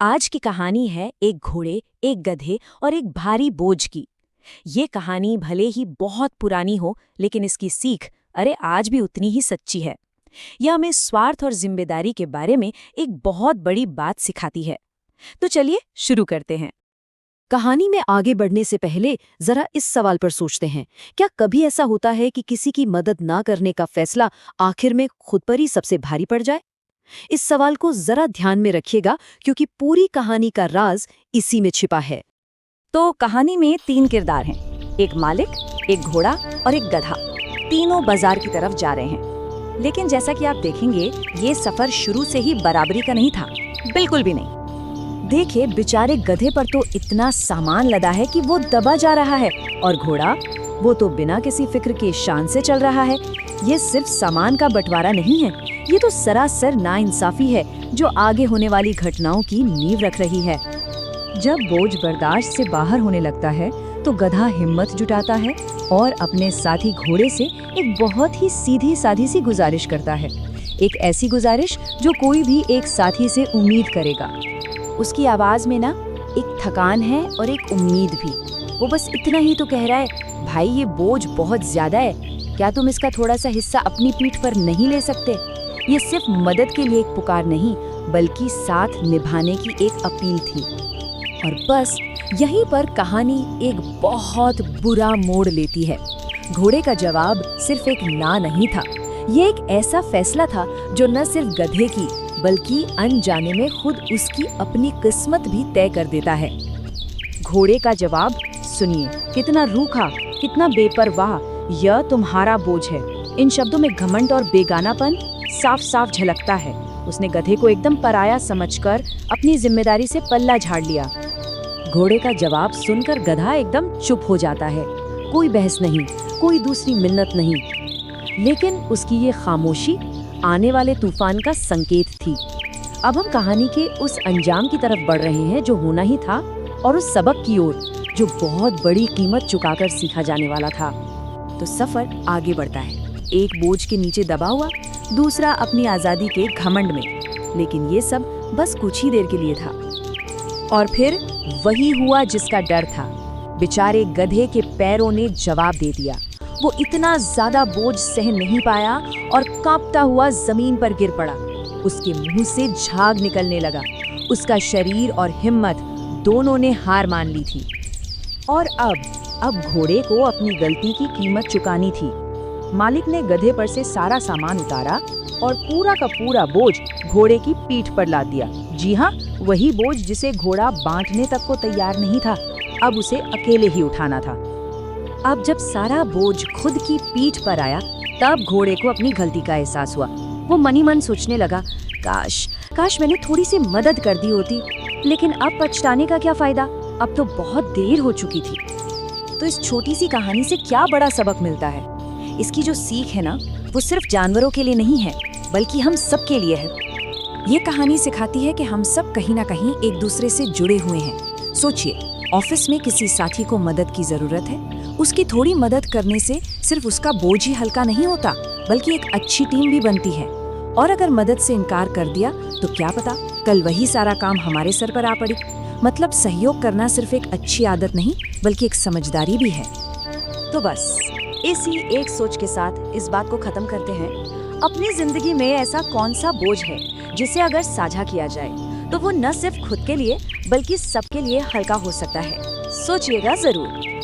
आज की कहानी है एक घोड़े, एक गधे और एक भारी बोझ की। ये कहानी भले ही बहुत पुरानी हो, लेकिन इसकी सीख आज भी उतनी ही सच्ची है। यह हमें स्वार्थ और जिम्मेदारी के बारे में एक बहुत बड़ी बात सिखाती है। तो चलिए शुरू करते हैं। कहानी में आगे बढ़ने से पहले जरा इस सवाल पर सोचते हैं, क्या कभी ऐसा होता है कि किसी की मदद ना करने का फैसला आखिर में खुद पर ही सबसे भारी पड़ जाए? इस सवाल को जरा ध्यान में रखिएगा, क्योंकि पूरी कहानी का राज इसी में छिपा है। तो कहानी में 3 किरदार हैं, एक मालिक, एक घोड़ा और एक गधा। तीनों बाजार की तरफ जा रहे हैं। लेकिन जैसा कि आप देखेंगे, ये सफर शुरू से ही बराबरी का नहीं था, बिल्कुल भी नहीं। देखिए, बेचारे गधे पर तो इतना सामान लदा है कि वो दबा जा रहा है, और घोड़ा वो तो बिना किसी फिक्र के शान से चल रहा है। ये सिर्फ सामान का बंटवारा नहीं है, ये तो सरासर नाइंसाफी है जो आगे होने वाली घटनाओं की नींव रख रही है। जब बोझ बर्दाश्त से बाहर होने लगता है तो गधा हिम्मत जुटाता है और अपने साथी घोड़े से एक बहुत ही सीधी साधी सी गुजारिश करता है। एक ऐसी गुजारिश जो कोई भी एक साथी से उम्मीद करेगा। उसकी आवाज में ना एक थकान है और एक उम्मीद भी। वो बस इतना ही तो कह रहा है, भाई ये बोझ बहुत ज्यादा है, क्या तुम इसका थोड़ा सा हिस्सा अपनी पीठ पर नहीं ले सकते? ये सिर्फ मदद के लिए एक पुकार नहीं, बल्कि साथ निभाने की एक अपील थी। और बस यहीं पर कहानी एक बहुत बुरा मोड़ लेती है। घोड़े का जवाब सिर्फ एक ना नहीं था, ये एक ऐसा फैसला था जो न सिर्फ गधे की बल्कि अनजाने में खुद उसकी अपनी किस्मत भी तय कर देता है। घोड़े का जवाब सुनिए, कितना रूखा, कितना बेपरवाह। यह तुम्हारा बोझ है। इन शब्दों में घमंड और बेगानापन साफ साफ झलकता है। उसने गधे को एकदम पराया समझकर अपनी जिम्मेदारी से पल्ला झाड़ लिया। घोड़े का जवाब सुनकर गधा एकदम चुप हो जाता है। कोई बहस नहीं, कोई दूसरी मिन्नत नहीं। लेकिन उसकी ये खामोशी आने वाले तूफान का संकेत थी। अब हम कहानी के उस अंजाम की तरफ बढ़ रहे हैं जो होना ही था, और उस सबक की ओर जो बहुत बड़ी कीमत चुकाकर सीखा जाने वाला था। तो सफर आगे बढ़ता है, एक बोझ के नीचे दबा हुआ, दूसरा अपनी आजादी के घमंड में। लेकिन ये सब बस कुछ ही देर के लिए था। और फिर वही हुआ जिसका डर था। बेचारे गधे के पैरों ने जवाब दे दिया। वो इतना ज्यादा बोझ सह नहीं पाया और कांपता हुआ जमीन पर गिर पड़ा। उसके मुंह से झाग निकलने लगा। उसका शरीर और हिम्मत दोनों ने हार मान ली थी। और अब घोड़े को अपनी गलती की कीमत चुकानी थी। मालिक ने गधे पर से सारा सामान उतारा और पूरा का पूरा बोझ घोड़े की पीठ पर लाद दिया। जी हाँ, वही बोझ जिसे घोड़ा बांटने तक को तैयार नहीं था, अब उसे अकेले ही उठाना था। अब जब सारा बोझ खुद की पीठ पर आया, तब घोड़े को अपनी गलती का एहसास हुआ। वो मन ही मन सोचने लगा, काश मैंने थोड़ी सी मदद कर दी होती। लेकिन अब पछताने का क्या फायदा, अब तो बहुत देर हो चुकी थी। तो इस छोटी सी कहानी से क्या बड़ा सबक मिलता है? इसकी जो सीख है ना, वो सिर्फ जानवरों के लिए नहीं है, बल्कि हम सब के लिए है। ये कहानी सिखाती है कि हम सब कहीं ना कहीं एक दूसरे से जुड़े हुए हैं। सोचिए, ऑफिस में किसी साथी को मदद की जरूरत है। उसकी थोड़ी मदद करने से सिर्फ उसका बोझ ही हल्का नहीं होता, बल्कि एक अच्छी टीम भी बनती है। और अगर मदद से इनकार कर दिया तो क्या पता कल वही सारा काम हमारे सर पर आ पड़ी। मतलब सहयोग करना सिर्फ एक अच्छी आदत नहीं, बल्कि एक समझदारी भी है। तो बस इसी एक सोच के साथ इस बात को खत्म करते हैं। अपनी जिंदगी में ऐसा कौन सा बोझ है जिसे अगर साझा किया जाए तो वो न सिर्फ खुद के लिए बल्कि सबके लिए हल्का हो सकता है? सोचिएगा जरूर।